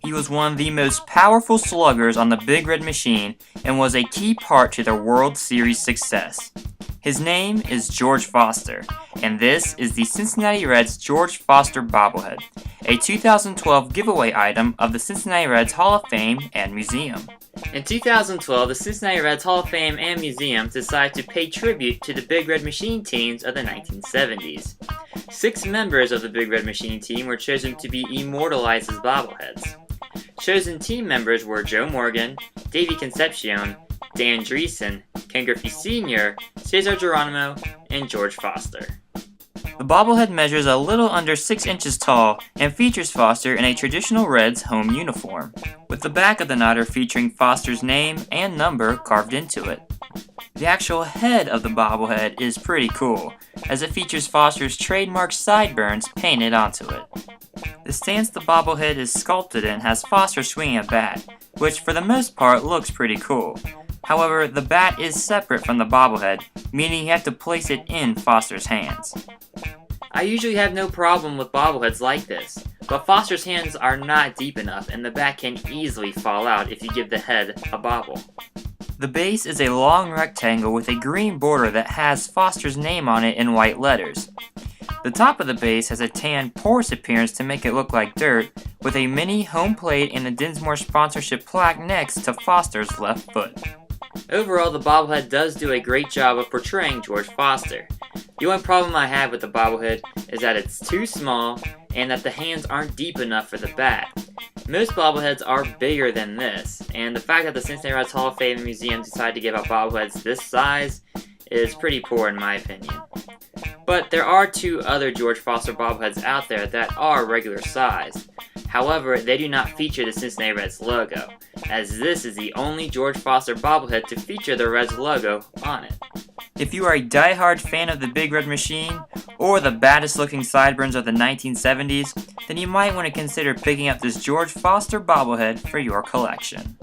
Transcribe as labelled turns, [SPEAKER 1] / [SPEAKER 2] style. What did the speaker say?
[SPEAKER 1] He was one of the most powerful sluggers on the Big Red Machine and was a key part to their World Series success. His name is George Foster, and this is the Cincinnati Reds George Foster Bobblehead, a 2012 giveaway item of the Cincinnati Reds Hall of Fame and Museum. In 2012, the Cincinnati Reds Hall of Fame and Museum decided to pay tribute to the Big Red Machine teams of the 1970s. 6 members of the Big Red Machine team were chosen to be immortalized as bobbleheads. Chosen team members were Joe Morgan, Davey Concepcion, Dan Dreesen, Ken Griffey Sr., Cesar Geronimo, and George Foster. The bobblehead measures a little under 6 inches tall and features Foster in a traditional Reds home uniform, with the back of the nutter featuring Foster's name and number carved into it. The actual head of the bobblehead is pretty cool, as it features Foster's trademark sideburns painted onto it. The stance the bobblehead is sculpted in has Foster swinging a bat, which for the most part looks pretty cool. However, the bat is separate from the bobblehead, meaning you have to place it in Foster's hands. I usually have no problem with bobbleheads like this, but Foster's hands are not deep enough and the bat can easily fall out if you give the head a bobble. The base is a long rectangle with a green border that has Foster's name on it in white letters. The top of the base has a tan, porous appearance to make it look like dirt, with a mini home plate and a Dinsmore sponsorship plaque next to Foster's left foot. Overall, the bobblehead does do a great job of portraying George Foster. The only problem I have with the bobblehead is that it's too small and that the hands aren't deep enough for the bat. Most bobbleheads are bigger than this, and the fact that the Cincinnati Reds Hall of Fame Museum decided to give out bobbleheads this size is pretty poor in my opinion. But there are 2 other George Foster bobbleheads out there that are regular size. However, they do not feature the Cincinnati Reds logo, as this is the only George Foster bobblehead to feature the Reds logo on it. If you are a die-hard fan of the Big Red Machine, or the baddest looking sideburns of the 1970s, then you might want to consider picking up this George Foster bobblehead for your collection.